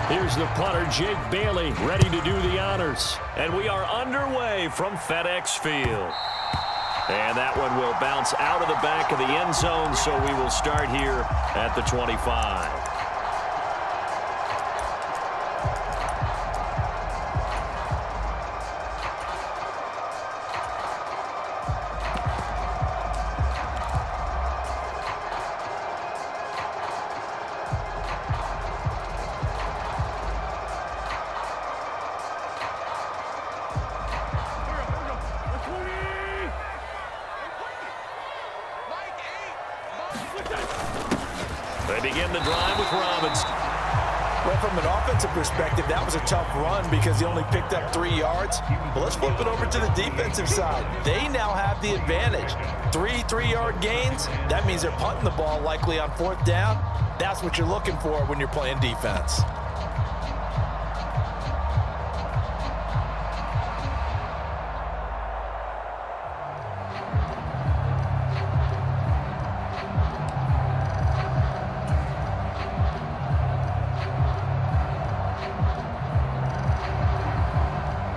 Here's the punter, Jake Bailey, ready to do the honors. And we are underway from FedEx Field. And that one will bounce out of the back of the end zone, so we will start here at the 25. They begin the drive with Robinson. Well, from an offensive perspective, that was a tough run because he only picked up 3 yards. But let's flip it over to the defensive side. They now have the advantage. 3 3-yard gains, that means they're punting the ball likely on 4th down. That's what you're looking for when you're playing defense.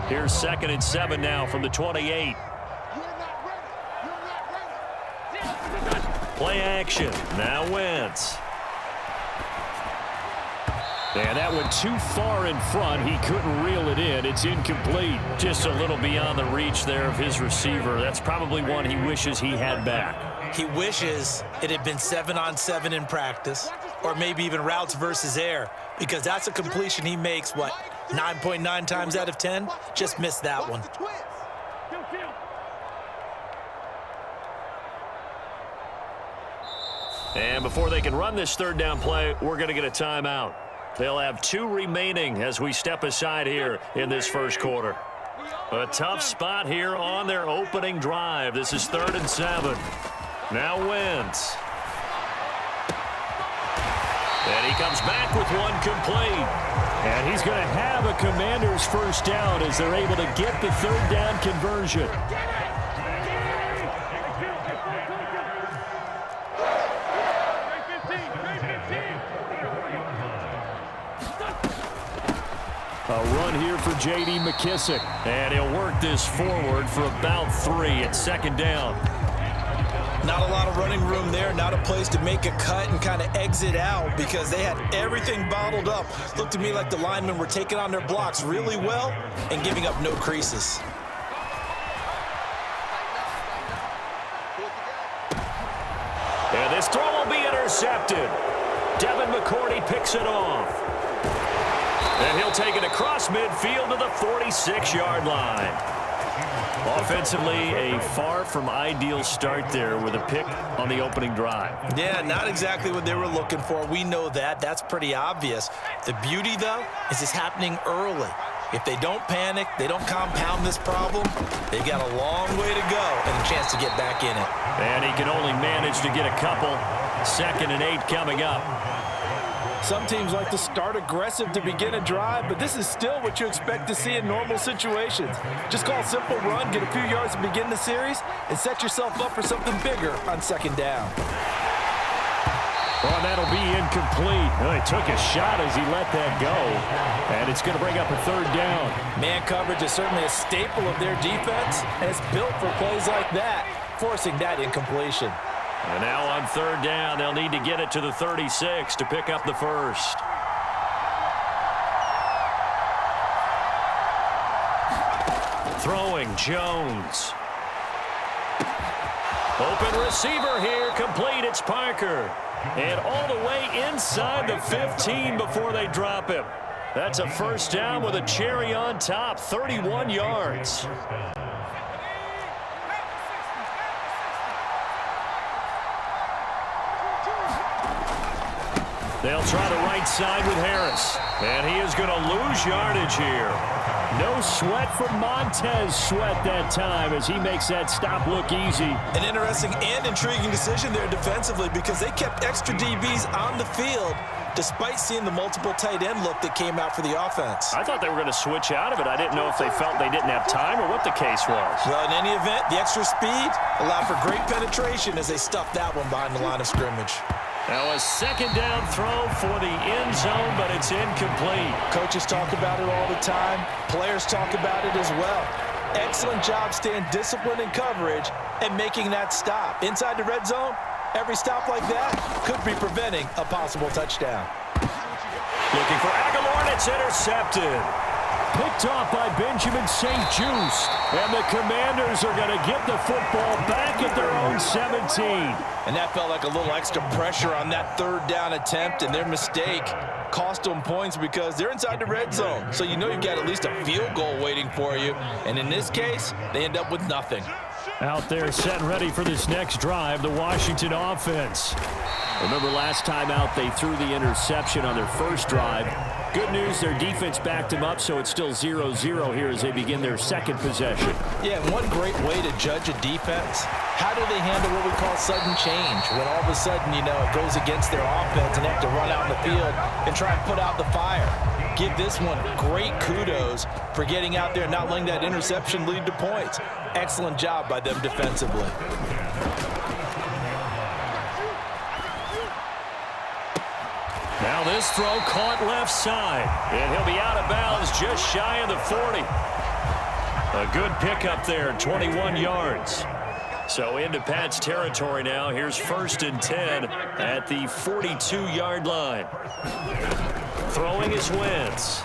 Here's 2nd and 7 now from the 28. Play action. Now Wentz. And that went too far in front. He couldn't reel it in. It's incomplete. Just a little beyond the reach there of his receiver. That's probably one he wishes he had back. He wishes it had been 7-on-7 in practice, or maybe even routes versus air, because that's a completion he makes, 9.9 times out of 10? Just missed that one. And before they can run this 3rd down play, we're going to get a timeout. They'll have 2 remaining as we step aside here in this first quarter. A tough spot here on their opening drive. This is 3rd and 7. Now Wentz. And he comes back with one complete. And he's going to have a Commander's first down as they're able to get the 3rd down conversion. A run here for J.D. McKissick. And he'll work this forward for about 3 at 2nd down. Not a lot of running room there, not a place to make a cut and kind of exit out because they had everything bottled up. Looked to me like the linemen were taking on their blocks really well and giving up no creases. And this throw will be intercepted. Devin McCourty picks it off. And he'll take it across midfield to the 46-yard line. Offensively, a far from ideal start there with a pick on the opening drive. Yeah, not exactly what they were looking for. We know that. That's pretty obvious. The beauty, though, is it's happening early. If they don't panic, they don't compound this problem, they've got a long way to go and a chance to get back in it. And he can only manage to get a couple. 2nd and 8 coming up. Some teams like to start aggressive to begin a drive, but this is still what you expect to see in normal situations. Just call a simple run, get a few yards to begin the series, and set yourself up for something bigger on 2nd down. Well, that'll be incomplete. Well, he took a shot as he let that go, and it's going to bring up a 3rd down. Man coverage is certainly a staple of their defense, and it's built for plays like that, forcing that incompletion. And now on 3rd down, they'll need to get it to the 36 to pick up the first. Throwing, Jones. Open receiver here, complete, it's Parker. And all the way inside the 15 before they drop him. That's a 1st down with a cherry on top, 31 yards. They'll try the right side with Harris. And he is going to lose yardage here. No sweat from Montez Sweat that time as he makes that stop look easy. An interesting and intriguing decision there defensively because they kept extra DBs on the field despite seeing the multiple tight end look that came out for the offense. I thought they were going to switch out of it. I didn't know if they felt they didn't have time or what the case was. Well, in any event, the extra speed allowed for great penetration as they stuffed that one behind the line of scrimmage. Now a second down throw for the end zone, but it's incomplete. Coaches talk about it all the time. Players talk about it as well. Excellent job staying disciplined in coverage and making that stop. Inside the red zone, every stop like that could be preventing a possible touchdown. Looking for Aguilar, and it's intercepted. Picked off by Benjamin St-Juste. And the Commanders are going to get the football back at their own 17. And that felt like a little extra pressure on that third down attempt, and their mistake cost them points because they're inside the red zone. So you know you've got at least a field goal waiting for you. And in this case, they end up with nothing. Out there set and ready for this next drive, the Washington offense. Remember last time out, they threw the interception on their first drive. Good news, their defense backed them up, so it's still 0-0 here as they begin their second possession. Yeah, and one great way to judge a defense, how do they handle what we call sudden change? When all of a sudden, you know, it goes against their offense and they have to run out in the field and try and put out the fire. Give this one great kudos for getting out there and not letting that interception lead to points. Excellent job by them defensively. Now this throw caught left side, and he'll be out of bounds just shy of the 40. A good pickup there, 21 yards. So into Pat's territory now. Here's 1st and 10 at the 42-yard line. Throwing is Wentz.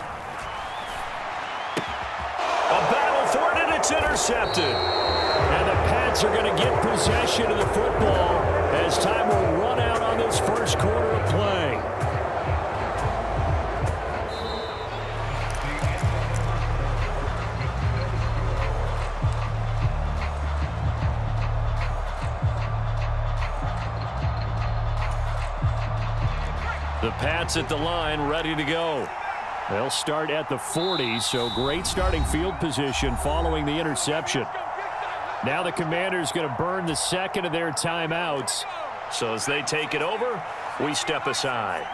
A battle for it, and it's intercepted. And the Pats are going to get possession of the football as time will run out on this first quarter of play. The Pats at the line, ready to go. They'll start at the 40, so great starting field position following the interception. Now the Commanders going to burn the second of their timeouts. So as they take it over, we step aside.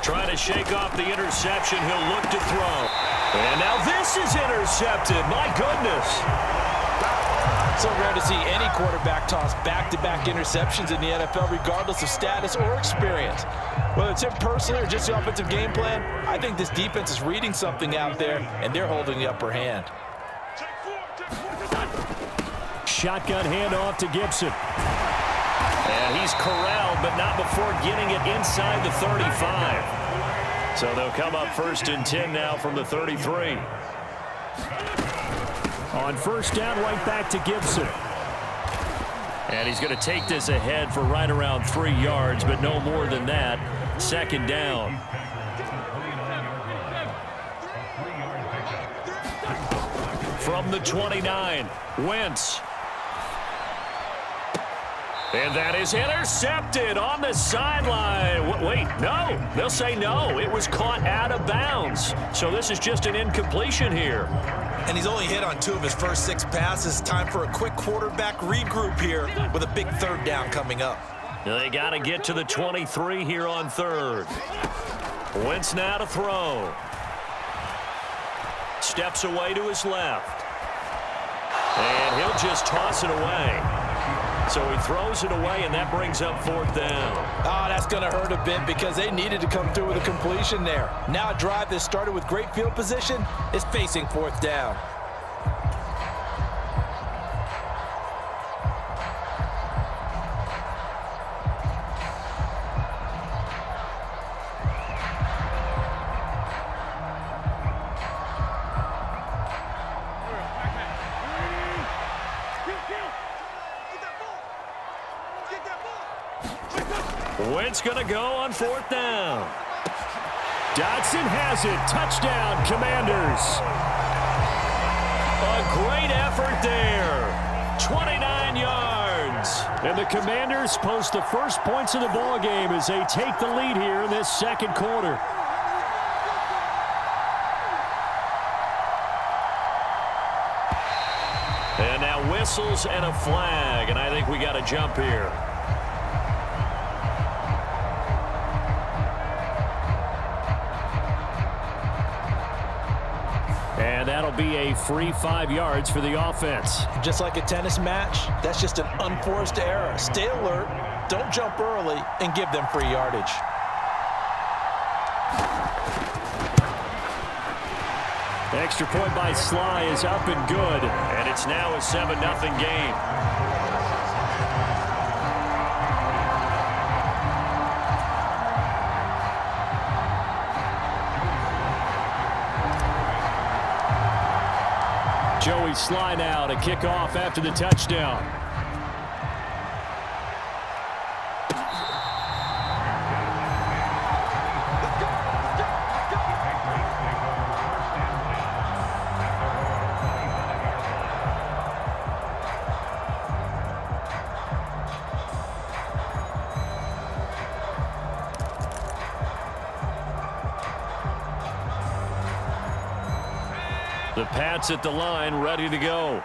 Trying to shake off the interception, he'll look to throw. And now this is intercepted. My goodness. So rare to see any quarterback toss back-to-back interceptions in the NFL, regardless of status or experience. Whether it's him personally or just the offensive game plan, I think this defense is reading something out there, and they're holding the upper hand. Shotgun handoff to Gibson. And he's corralled, but not before getting it inside the 35. So they'll come up 1st and 10 now from the 33. On 1st down, right back to Gibson. And he's going to take this ahead for right around 3 yards, but no more than that. 2nd down. From the 29, Wentz. And that is intercepted on the sideline. Wait, no. They'll say no. It was caught out of bounds. So this is just an incompletion here. And he's only hit on 2 of his first 6 passes. Time for a quick quarterback regroup here with a big 3rd down coming up. They got to get to the 23 here on 3rd. Wentz now to throw. Steps away to his left. And he'll just toss it away. So he throws it away, and that brings up 4th down. Oh, that's going to hurt a bit because they needed to come through with a completion there. Now a drive that started with great field position is facing 4th down. Wentz going to go on 4th down. Dotson has it. Touchdown, Commanders. A great effort there. 29 yards. And the Commanders post the first points of the ball game as they take the lead here in this 2nd quarter. And now whistles and a flag, and I think we got a jump here. And that'll be a free 5 yards for the offense. Just like a tennis match, that's just an unforced error. Stay alert, Don't jump early and give them free yardage. Extra point by Sly is up and good, and it's now a 7-0 game. Joey Sly now to kick off after the touchdown. The Pats at the line, ready to go.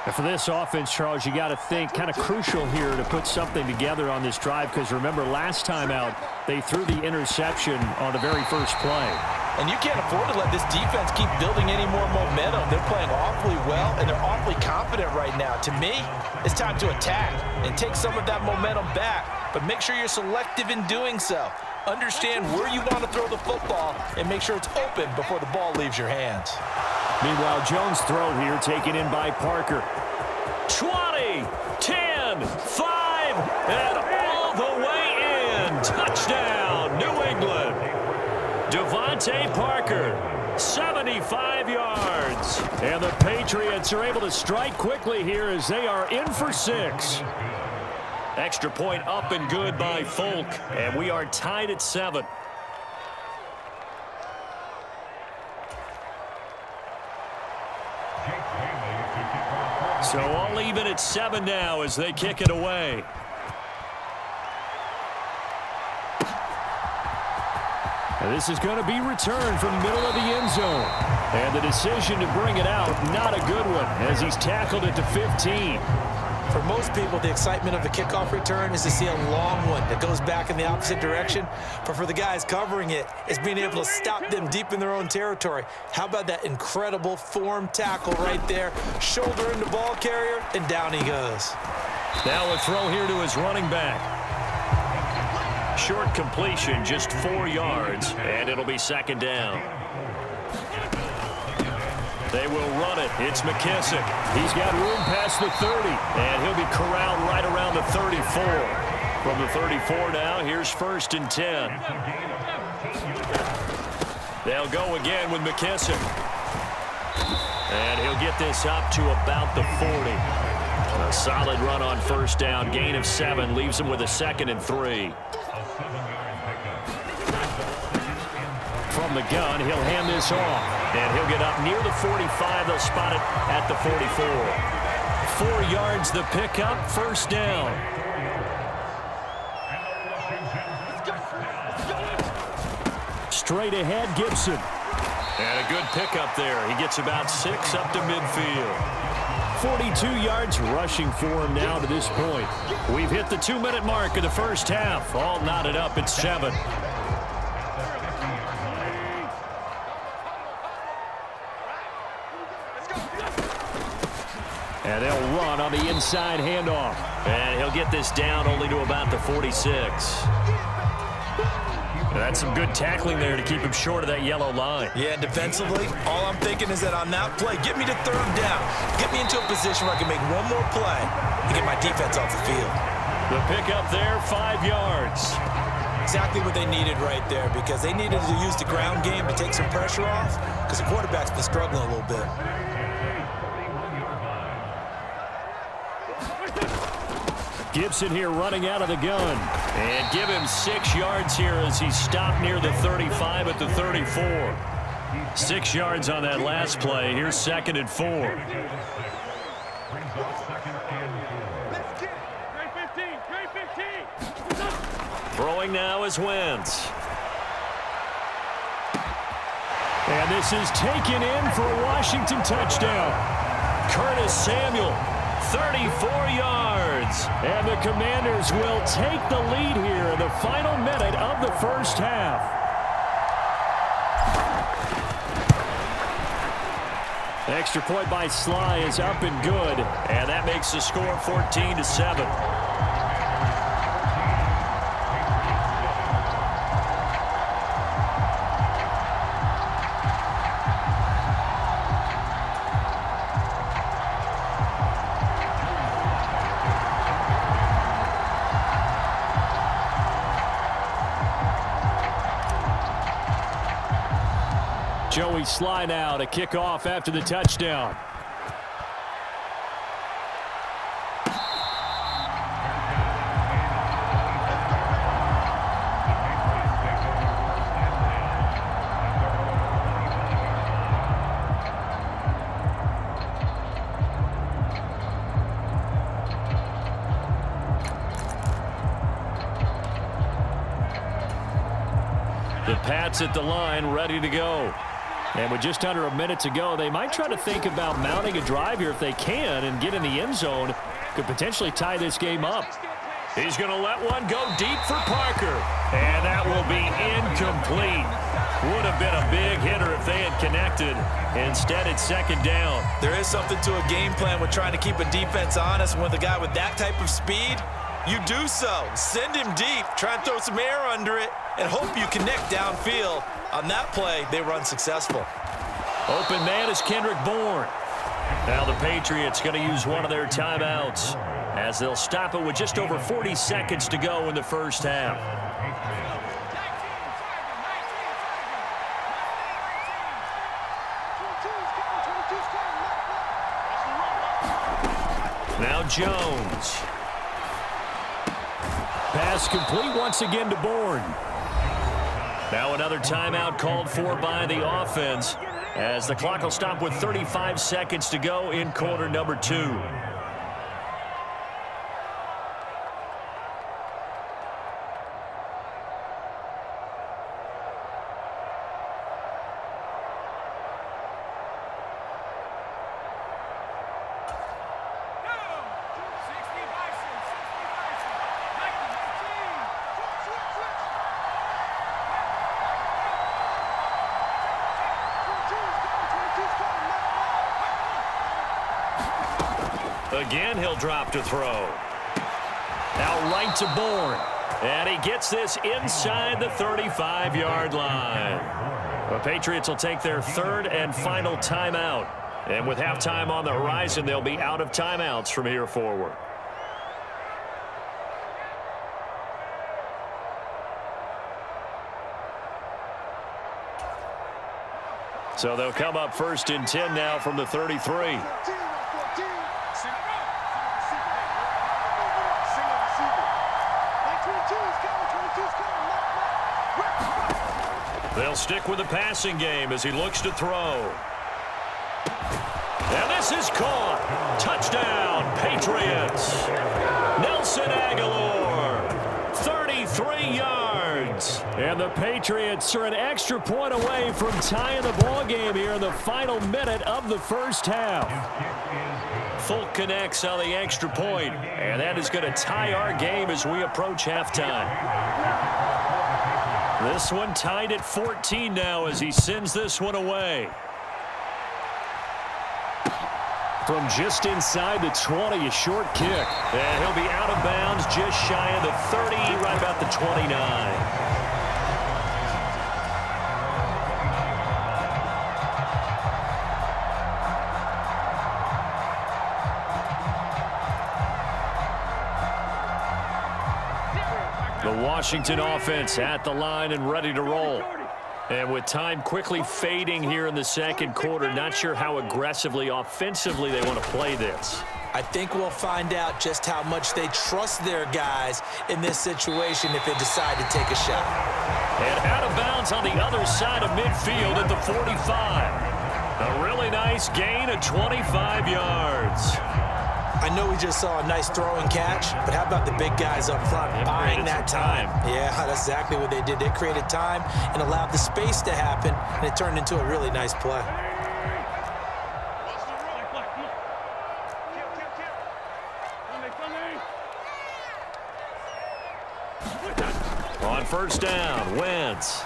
And for this offense, Charles, you got to think kind of crucial here to put something together on this drive, because remember last time out they threw the interception on the very first play. And you can't afford to let this defense keep building any more momentum. They're playing awfully well, and they're awfully confident right now. To me, it's time to attack and take some of that momentum back, but make sure you're selective in doing so. Understand where you want to throw the football and make sure it's open before the ball leaves your hands. Meanwhile, Jones' throw here taken in by Parker. 20, 10, 5, and all the way in. Touchdown, New England. Devontae Parker, 75 yards. And the Patriots are able to strike quickly here as they are in for 6. Extra point up and good by Folk, and we are tied at 7. So all even at 7 now as they kick it away. And this is going to be returned from the middle of the end zone. And the decision to bring it out, not a good one, as he's tackled at the 15. For most people, the excitement of the kickoff return is to see a long one that goes back in the opposite direction. But for the guys covering it, it's being able to stop them deep in their own territory. How about that incredible form tackle right there? Shoulder in the ball carrier, and down he goes. Now a throw here to his running back. Short completion, just 4 yards, and it'll be 2nd down. They will run it. It's McKissick. He's got room past the 30, and he'll be corralled right around the 34. From the 34 now, here's 1st and 10. They'll go again with McKissick. And he'll get this up to about the 40. A solid run on 1st down. Gain of 7 leaves him with a 2nd and 3. From the gun, he'll hand this off. And he'll get up near the 45. They'll spot it at the 44. 4 yards the pickup, 1st down. Straight ahead, Gibson. And a good pickup there. He gets about 6 up to midfield. 42 yards rushing for him now to this point. We've hit the 2-minute mark of the first half. All knotted up at 7. And they'll run on the inside handoff. And he'll get this down only to about the 46. That's some good tackling there to keep him short of that yellow line. Yeah, defensively, all I'm thinking is that on that play, get me to 3rd down. Get me into a position where I can make one more play and get my defense off the field. The pickup there, 5 yards. Exactly what they needed right there, because they needed to use the ground game to take some pressure off, because the quarterback's been struggling a little bit. Gibson here running out of the gun. And give him 6 yards here as he stopped near the 35 at the 34. 6 yards on that last play. Here's 2nd and 4. Throwing now is Wentz. And this is taken in for a Washington touchdown. Curtis Samuel, 34 yards. And the Commanders will take the lead here in the final minute of the first half. Extra point by Sly is up and good. And that makes the score 14-7. Joey Sly now to kick off after the touchdown. The Pats at the line, ready to go. And with just under a minute to go, they might try to think about mounting a drive here if they can and get in the end zone. Could potentially tie this game up. He's going to let one go deep for Parker. And that will be incomplete. Would have been a big hitter if they had connected. Instead, it's second down. There is something to a game plan with trying to keep a defense honest. With a guy with that type of speed, you do so. Send him deep. Try and throw some air under it and hope you connect downfield. On that play, they were unsuccessful. Open man is Kendrick Bourne. Now the Patriots going to use one of their timeouts as they'll stop it with just over 40 seconds to go in the first half. Now Jones. Pass complete once again to Bourne. Now another timeout called for by the offense as the clock will stop with 35 seconds to go in quarter number 2. Again, he'll drop to throw. Now right to Bourne. And he gets this inside the 35-yard line. The Patriots will take their third and final timeout. And with halftime on the horizon, they'll be out of timeouts from here forward. So they'll come up first and 10 now from the 33. They'll stick with the passing game as he looks to throw. And this is caught. Touchdown, Patriots. Nelson Aguilar, 33 yards. And the Patriots are an extra point away from tying the ball game here in the final minute of the first half. Folk connects on the extra point, and that is going to tie our game as we approach halftime. This one tied at 14 now as he sends this one away. From just inside the 20, a short kick. And he'll be out of bounds just shy of the 30, right about the 29. The Washington offense at the line and ready to roll. And with time quickly fading here in the second quarter, not sure how aggressively, offensively they want to play this. I think we'll find out just how much they trust their guys in this situation if they decide to take a shot. And out of bounds on the other side of midfield at the 45. A really nice gain of 25 yards. I know we just saw a nice throw and catch, but how about the big guys up front buying that time? Yeah, that's exactly what they did. They created time and allowed the space to happen, and it turned into a really nice play. On first down, Wentz.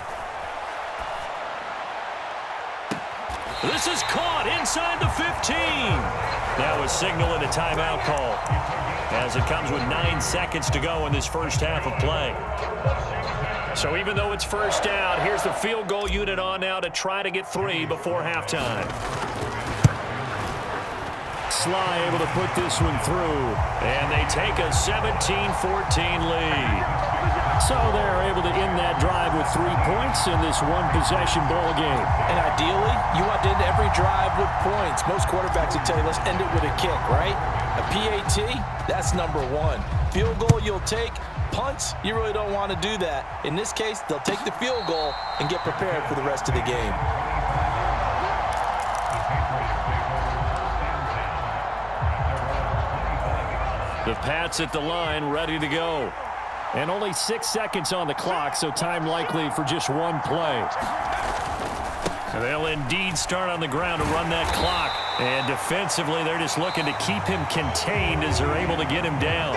This is caught inside the 15. Now a signal and a timeout call as it comes with 9 seconds to go in this first half of play. So even though it's first down, here's the field goal unit on now to try to get 3 before halftime. Sly able to put this one through, and they take a 17-14 lead. So they're able to end that drive with 3 points in this one-possession ball game. And ideally, you want to end every drive with points. Most quarterbacks will tell you, let's end it with a kick, right? A PAT, that's number one. Field goal you'll take. Punts, you really don't want to do that. In this case, they'll take the field goal and get prepared for the rest of the game. The Pats at the line, ready to go. And only 6 seconds on the clock, so time likely for just one play. They'll indeed start on the ground to run that clock. And defensively, they're just looking to keep him contained as they're able to get him down.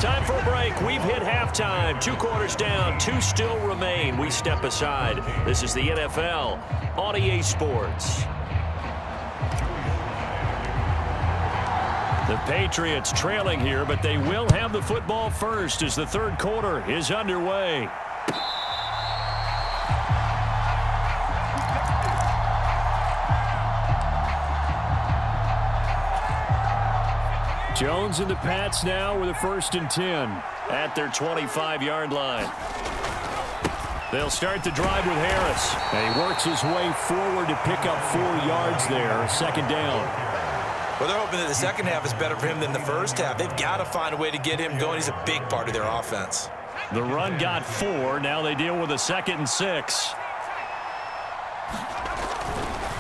Time for a break. We've hit halftime. 2 quarters down, 2 still remain. We step aside. This is the NFL on EA Sports. The Patriots trailing here, but they will have the football first as the third quarter is underway. Jones and the Pats now with a 1st and 10 at their 25-yard line. They'll start the drive with Harris. And he works his way forward to pick up 4 yards there, 2nd down. Well, they're hoping that the second half is better for him than the first half. They've got to find a way to get him going. He's a big part of their offense. The run got 4. Now they deal with a 2nd and 6.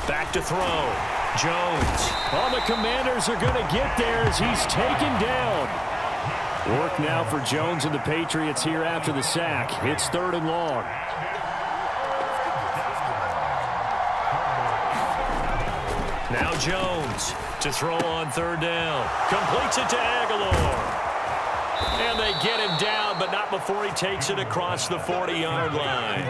Back to throw. Jones. Oh, the Commanders are going to get there as he's taken down. Work now for Jones and the Patriots here after the sack. It's 3rd and long. Now Jones to throw on 3rd down. Completes it to Aguilar. And they get him down, but not before he takes it across the 40-yard line.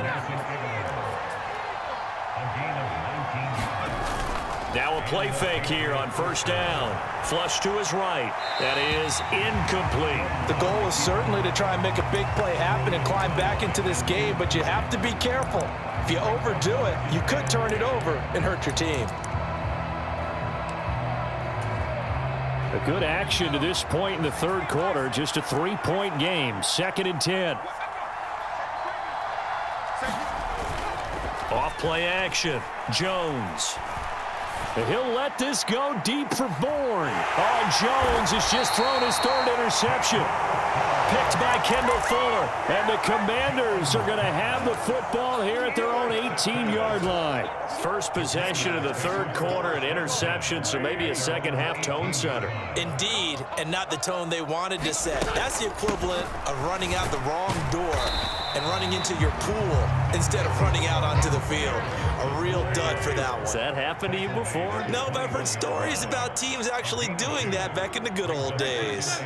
Now a play fake here on 1st down. Flush to his right. That is incomplete. The goal is certainly to try and make a big play happen and climb back into this game, but you have to be careful. If you overdo it, you could turn it over and hurt your team. A good action to this point in the third quarter. Just a 3-point game. 2nd and 10. Off play action. Jones. He'll let this go deep for Bourne. Oh, Jones has just thrown his 3rd interception. Picked by Kendall Fuller. And the Commanders are going to have the football here at their own 18-yard line. First possession of the third quarter, an interception, so maybe a second-half tone setter. Indeed, and not the tone they wanted to set. That's the equivalent of running out the wrong door and running into your pool instead of running out onto the field. A real dud for that one. Has that happened to you before? No, but I've heard stories about teams actually doing that back in the good old days.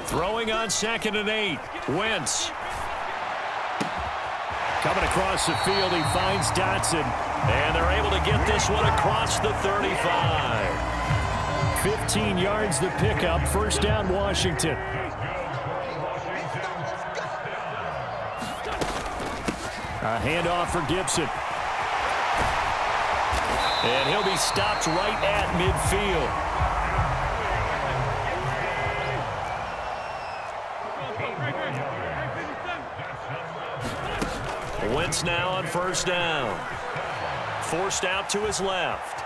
Throwing on 2nd and 8. Wentz. Coming across the field, he finds Dotson. And they're able to get this one across the 35. 15 yards the pickup. 1st down, Washington. A handoff for Gibson. And he'll be stopped right at midfield. Wentz now on 1st down. Forced out to his left.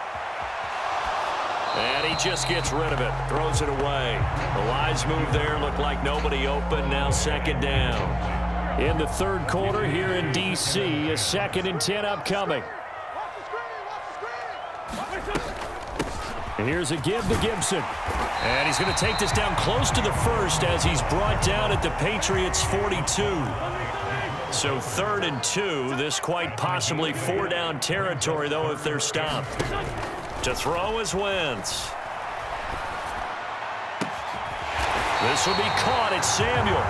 And he just gets rid of it. Throws it away. The lines move there. Looked like nobody open. Now 2nd down. In the third quarter here in D.C., a 2nd and 10 upcoming. And here's a give to Gibson. And he's going to take this down close to the 1st as he's brought down at the Patriots' 42. So 3rd and 2. This quite possibly 4-down territory, though, if they're stopped. To throw is Wentz. This will be caught. It's Samuel.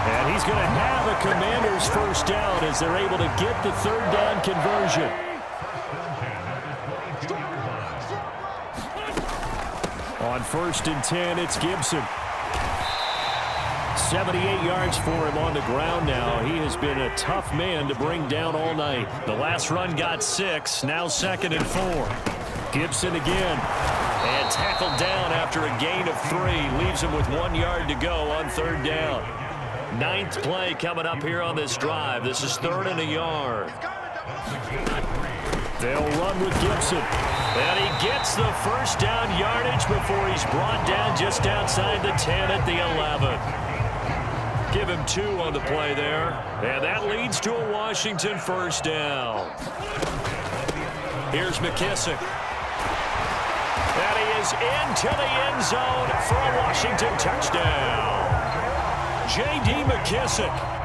And he's going to have a Commanders 1st down as they're able to get the 3rd down conversion. On 1st and 10, it's Gibson. 78 yards for him on the ground now. He has been a tough man to bring down all night. The last run got 6. Now 2nd and 4. Gibson again. And tackled down after a gain of 3. Leaves him with 1 yard to go on 3rd down. 9th play coming up here on this drive. This is 3rd and a yard. They'll run with Gibson. And he gets the first down yardage before he's brought down just outside the 10 at the 11. Give him 2 on the play there. And that leads to a Washington first down. Here's McKissick. And he is into the end zone for a Washington touchdown. J.D. McKissick